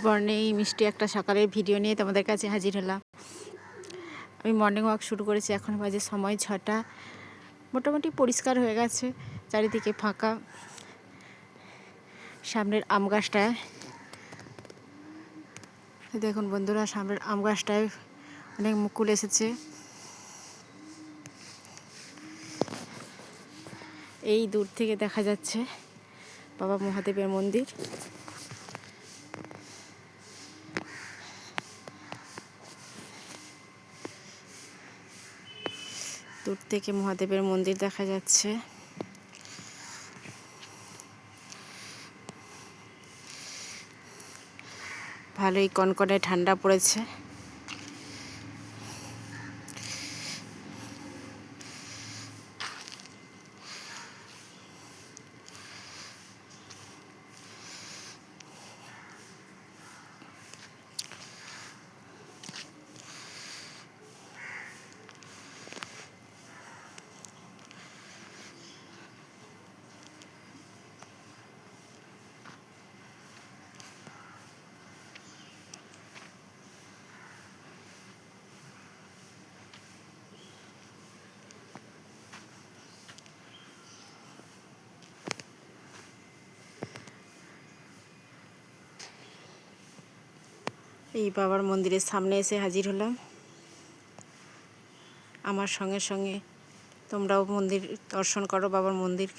Morning, মিষ্টি একটা সকালের ভিডিও নিয়ে তোমাদের কাছে হাজির হলাম। আমি মর্নিং ওয়াক শুরু করেছি, এখন বাজে সময় 6টা। মোটামুটি পরিষ্কার হয়ে গেছে, চারিদিকে ফাঁকা। সামনের আম গাছটায় দেখুন বন্ধুরা, সামনের আম গাছটায় অনেক মুকুল এসেছে। এই দূর থেকে দেখা যাচ্ছে বাবা মহাদেবের মন্দির। দূর থেকে মহাদেবের মন্দির দেখা যাচ্ছে। ভালোই কনকনে ঠান্ডা পড়েছে। এই বাবার মন্দিরের সামনে এসে হাজির হলাম। আমার সঙ্গে সঙ্গে তোমরাও মন্দির দর্শন করো, বাবার মন্দির।